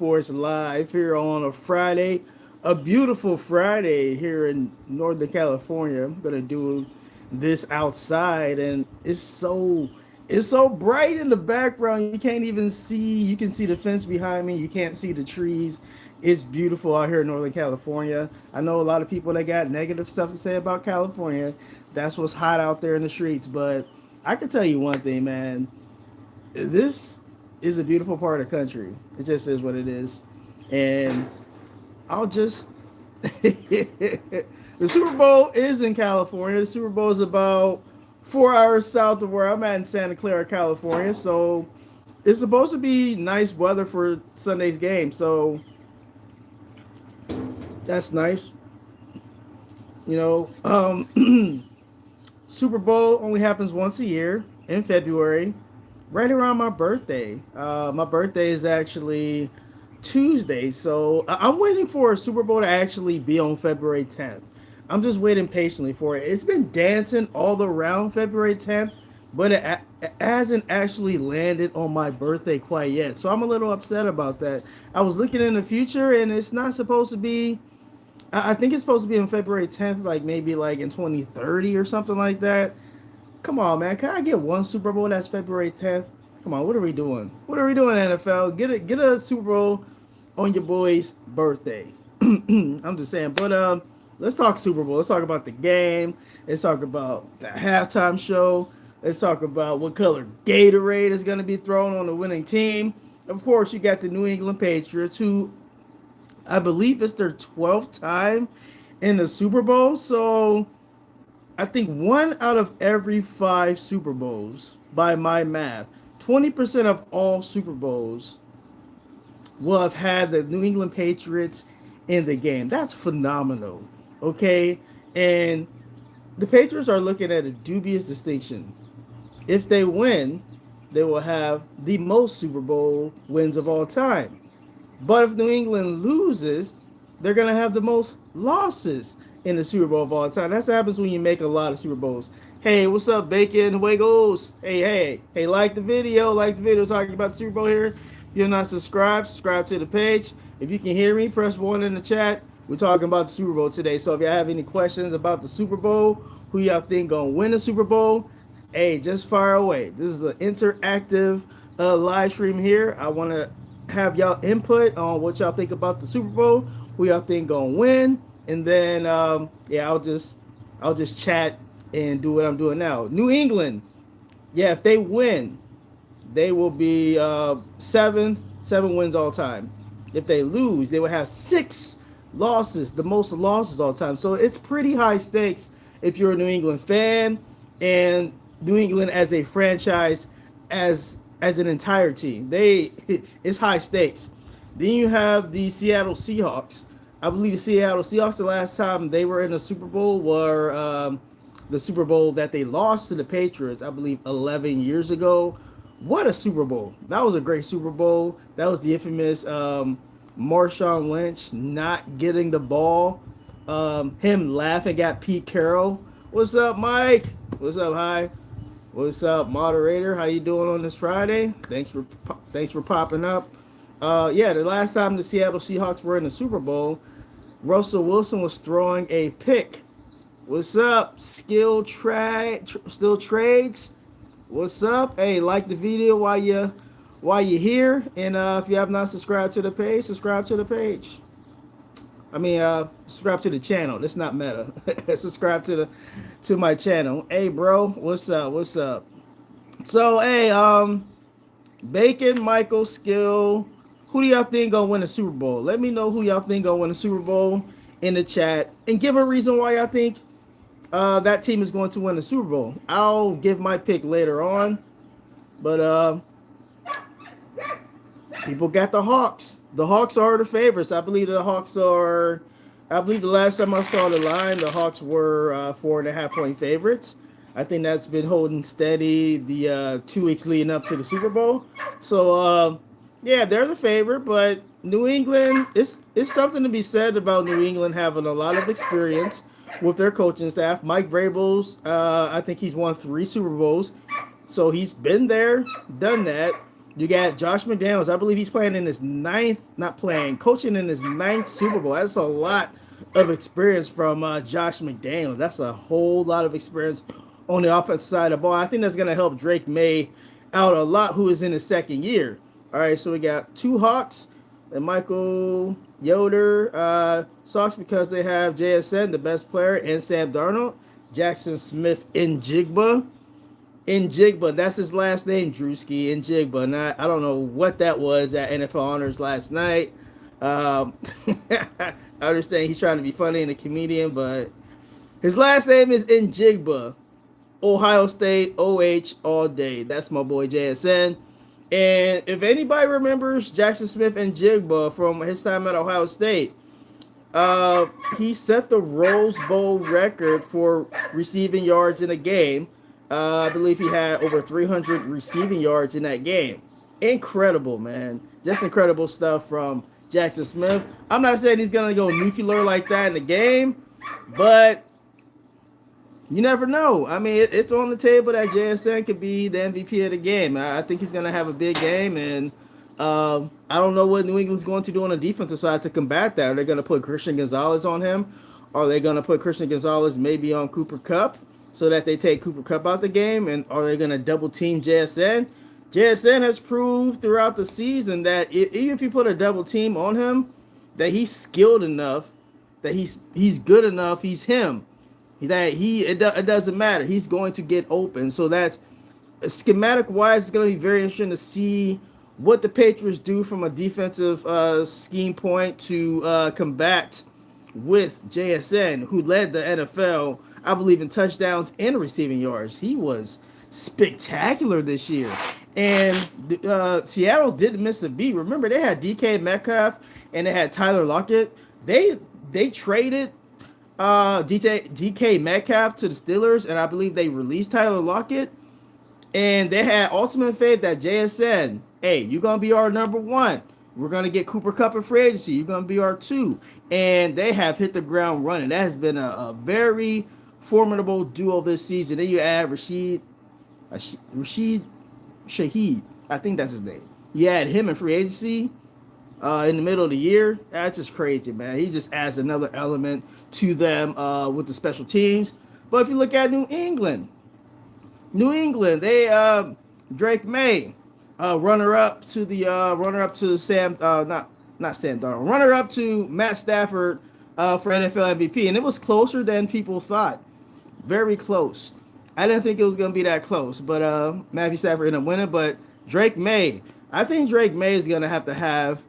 Sports live here on a Friday, a beautiful Friday here in Northern California. I'm gonna do this outside, and it's so bright in the background. You can't even see. You can see the fence behind me. You can't see the trees. It's beautiful out here in Northern California. I know a lot of people that got negative stuff to say about California. That's what's hot out there in the streets, but I can tell you one thing, man, this is a beautiful part of the country. It just is what it is. And I'll just the Super Bowl is in California. The Super Bowl is about 4 hours south of where I'm at in Santa Clara, California. So it's supposed to be nice weather for Sunday's game. So that's nice. You know, Super Bowl only happens once a year in February, right around my birthday. My birthday is actually Tuesday, so I'm waiting for a Super Bowl to actually be on February 10th. I'm just waiting patiently for it. It's been dancing all around February 10th, but it hasn't actually landed on my birthday quite yet. So I'm a little upset about that. I was looking in the future, and it's not supposed to be. I think it's supposed to be on February 10th, like maybe like in 2030 or something like that. Come on, man. Can I get one Super Bowl that's February 10th? Come on, what are we doing? What are we doing, NFL? Get a Super Bowl on your boy's birthday. I'm just saying. But let's talk Super Bowl. Let's talk about the game. Let's talk about the halftime show. Let's talk about what color Gatorade is going to be thrown on the winning team. Of course, you got the New England Patriots, who I believe it's their 12th time in the Super Bowl. So I think one out of every five Super Bowls, by my math, 20% of all Super Bowls will have had the New England Patriots in the game. That's phenomenal. Okay. And the Patriots are looking at a dubious distinction. If they win, they will have the most Super Bowl wins of all time. But if New England loses, they're going to have the most losses in the Super Bowl of all time. That's what happens when you make a lot of Super Bowls. Hey, what's up, Bacon? Away goes. Hey, like the video. Like the video talking about the Super Bowl here. If you're not subscribed, subscribe to the page. If you can hear me, press 1 in the chat. We're talking about the Super Bowl today. So if you have any questions about the Super Bowl, who y'all think going to win the Super Bowl, hey, just fire away. This is an interactive live stream here. I want to have y'all input on what y'all think about the Super Bowl, who y'all think gonna win, and then I'll just chat and do what I'm doing now. New England, yeah, if they win, they will be seven wins all time. If they lose, they will have 6 losses, the most losses all time. So it's pretty high stakes if you're a New England fan, and New England as a franchise, as an entire team. It's high stakes. Then you have the Seattle Seahawks. I believe the Seattle Seahawks, the last time they were in the Super Bowl were the Super Bowl that they lost to the Patriots, I believe 11 years ago. What a Super Bowl. That was a great Super Bowl. That was the infamous Marshawn Lynch not getting the ball. Him laughing at Pete Carroll. What's up, Mike? What's up, hi? What's up, moderator? How you doing on this Friday? Thanks for popping up. Yeah, the last time the Seattle Seahawks were in the Super Bowl, Russell Wilson was throwing a pick. What's up, still trades? What's up? Hey, like the video while you're here, and if you have not subscribed to the page, subscribe to the page. I mean, subscribe to the channel. That's not meta. Subscribe to my channel. Hey, bro, what's up? What's up? So, hey, Bacon, Michael, Skill, who do y'all think gonna win the Super Bowl? Let me know who y'all think gonna win the Super Bowl in the chat, and give a reason why y'all think that team is going to win the Super Bowl. I'll give my pick later on, but people got the Hawks. The Hawks are the favorites. I believe the Hawks are. I believe the last time I saw the line, the Hawks were 4.5-point favorites. I think that's been holding steady the 2 weeks leading up to the Super Bowl. So yeah, they're the favorite. But New England, it's something to be said about New England having a lot of experience with their coaching staff. Mike Vrabel's, I think he's won 3 Super Bowls, so he's been there, done that. You got Josh McDaniels. I believe he's playing in his ninth, not playing, coaching in his ninth Super Bowl. That's a lot of experience from Josh McDaniels. That's a whole lot of experience on the offensive side of the ball. I think that's going to help Drake May out a lot, who is in his second year. All right, so we got two Hawks and Michael Yoder Sox because they have JSN, the best player, and Sam Darnold. Jackson Smith in Jigba. In Jigba, that's his last name, Drewski. In Jigba. And I don't know what that was at NFL Honors last night. Um, I understand he's trying to be funny and a comedian, but his last name is In Jigba. Ohio State, OH, all day. That's my boy JSN. And if anybody remembers Jackson Smith and Jigba from his time at Ohio State, he set the Rose Bowl record for receiving yards in a game. I believe he had over 300 receiving yards in that game. Incredible, man. Just incredible stuff from Jackson Smith. I'm not saying he's going to go nuclear like that in the game, but you never know. I mean, it's on the table that JSN could be the MVP of the game. I think he's going to have a big game, and I don't know what New England's going to do on the defensive side to combat that. Are they going to put Christian Gonzalez on him? Are they going to put Christian Gonzalez maybe on Cooper Kupp so that they take Cooper Kupp out the game? And are they going to double team JSN? JSN has proved throughout the season that even if you put a double team on him, that he's skilled enough, that he's good enough, he's him. It doesn't matter. He's going to get open. So that's schematic wise. It's going to be very interesting to see what the Patriots do from a defensive scheme point to combat with JSN, who led the NFL, I believe, in touchdowns and receiving yards. He was spectacular this year. And Seattle didn't miss a beat. Remember, they had DK Metcalf and they had Tyler Lockett. They traded DK Metcalf to the Steelers, and I believe they released Tyler Lockett. And they had ultimate faith that JSN, hey, you're going to be our number one. We're going to get Cooper Kupp in free agency. You're going to be our two. And they have hit the ground running. That has been a very formidable duo this season. Then you add Rashid Shaheed. I think that's his name. You add him in free agency in the middle of the year. That's just crazy, man. He just adds another element to them with the special teams. But if you look at New England, they Drake May, runner up to Sam, not Sam Darnold, runner up to Matt Stafford for NFL MVP, and it was closer than people thought, very close. I didn't think it was going to be that close, but Matthew Stafford ended up winning. But Drake May, I think Drake May is going to have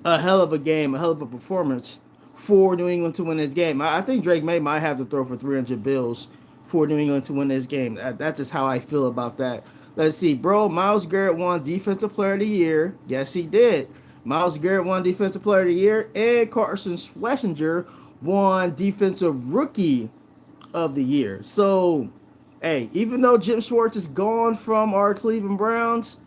a hell of a game, a hell of a performance for New England to win this game. I think Drake May might have to throw for 300 bills for New England to win this game. That's just how I feel about that. Let's see, bro. Myles Garrett won Defensive Player of the Year. Yes, he did. Myles Garrett won Defensive Player of the Year, and Carson Schlesinger won Defensive Rookie of the Year. So, hey, even though Jim Schwartz is gone from our Cleveland Browns,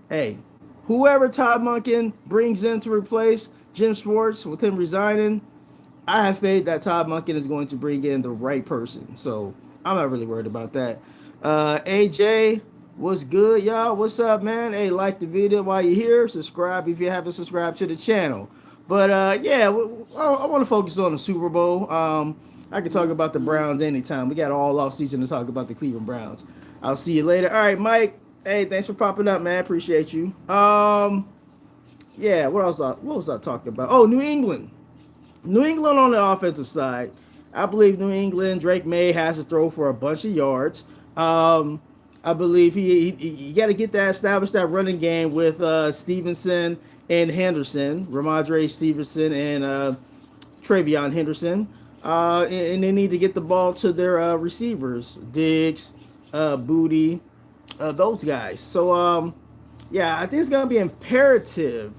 hey, whoever Todd Monken brings in to replace Jim Schwartz with him resigning, I have faith that Todd Monken is going to bring in the right person. So I'm not really worried about that. AJ, what's good, y'all? What's up, man? Hey, like the video while you're here. Subscribe if you haven't subscribed to the channel. But yeah, I want to focus on the Super Bowl. I can talk about the Browns anytime. We got all off season to talk about the Cleveland Browns. I'll see you later. All right, Mike. Hey, thanks for popping up, man. Appreciate you. Yeah, what was I talking about? Oh, New England. New England on the offensive side. I believe New England, Drake May has to throw for a bunch of yards. I believe he got to get that established, that running game with Stevenson and Henderson, Ramondre Stevenson and Travion Henderson. And they need to get the ball to their receivers, Diggs, Booty, those guys. So, yeah, I think it's going to be imperative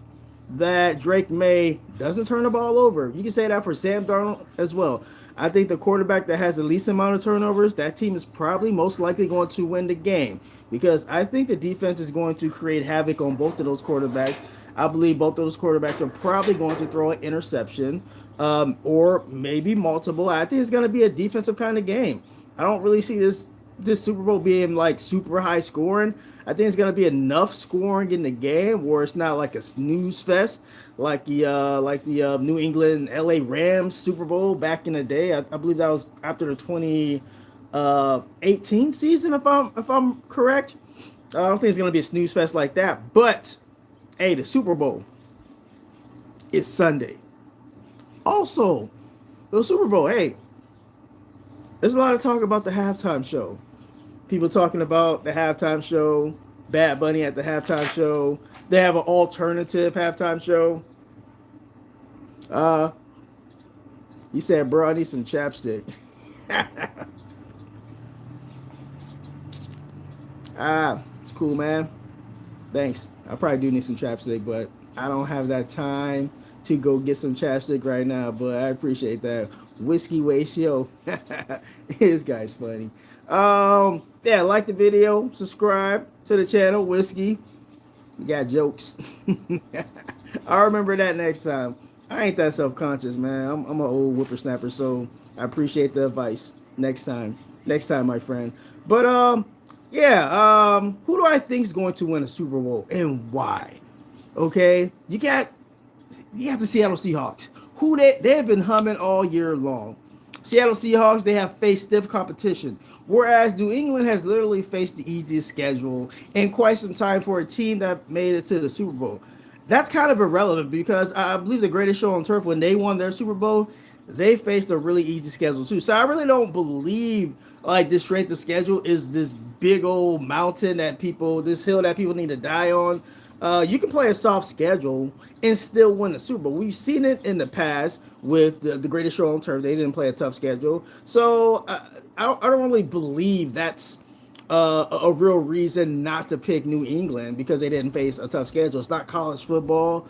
that Drake May doesn't turn the ball over. You can say that for Sam Darnold as well. I think the quarterback that has the least amount of turnovers, that team is probably most likely going to win the game, because I think the defense is going to create havoc on both of those quarterbacks. I believe both of those quarterbacks are probably going to throw an interception or maybe multiple. I think it's going to be a defensive kind of game. I don't really see this this Super Bowl being like super high scoring. I think it's gonna be enough scoring in the game where it's not like a snooze fest like the New England LA Rams Super Bowl back in the day. I believe that was after the 2018 season, if I'm correct. I don't think it's gonna be a snooze fest like that. But hey, the Super Bowl is Sunday. Also, the Super Bowl. Hey, there's a lot of talk about the halftime show. People talking about the halftime show, Bad Bunny at the halftime show. They have an alternative halftime show. Uh, you said, bro, I need some chapstick. It's cool, man. Thanks. I probably do need some chapstick, but I don't have that time to go get some chapstick right now. But I appreciate that. Whiskey ratio. This guy's funny. Yeah, like the video, subscribe to the channel, Whiskey. You got jokes. I'll remember that next time. I ain't that self-conscious, man. I'm an old whippersnapper, so I appreciate the advice. Next time, my friend. But yeah. Who do I think is going to win a Super Bowl and why? Okay, you got the Seattle Seahawks, who they've been humming all year long. Seattle Seahawks, they have faced stiff competition, whereas New England has literally faced the easiest schedule in quite some time for a team that made it to the Super Bowl. That's kind of irrelevant because I believe the greatest show on turf, when they won their Super Bowl, they faced a really easy schedule too. So I really don't believe like this strength of schedule is this big old mountain this hill that people need to die on. You can play a soft schedule and still win the Super Bowl. We've seen it in the past with the greatest show on turf. They didn't play a tough schedule. So I don't really believe that's a real reason not to pick New England because they didn't face a tough schedule. It's not college football.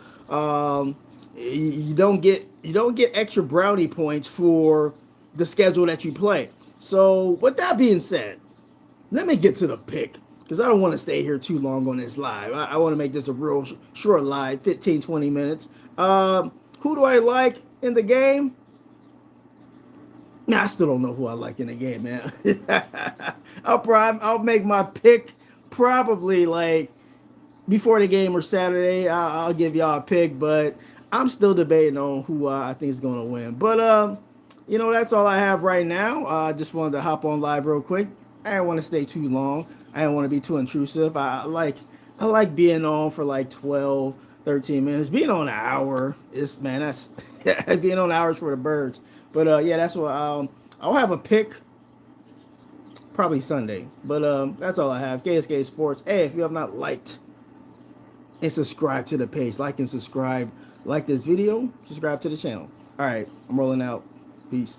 You don't get extra brownie points for the schedule that you play. So with that being said, let me get to the pick because I don't want to stay here too long on this live. I want to make this a real short live, 15, 20 minutes. Who do I like in the game? Nah, I still don't know who I like in the game, man. I'll make my pick probably like before the game or Saturday. I'll give y'all a pick, but I'm still debating on who I think is going to win. But that's all I have right now. I just wanted to hop on live real quick. I didn't want to stay too long. I didn't want to be too intrusive. I like being on for like 12, 13 minutes. Being on an hour that's being on hours for the birds. But yeah, that's what I'll have a pick probably Sunday. But that's all I have. KSK Sports. Hey, if you have not liked and subscribe to the page, like and subscribe, like this video, subscribe to the channel. All right, I'm rolling out. Peace.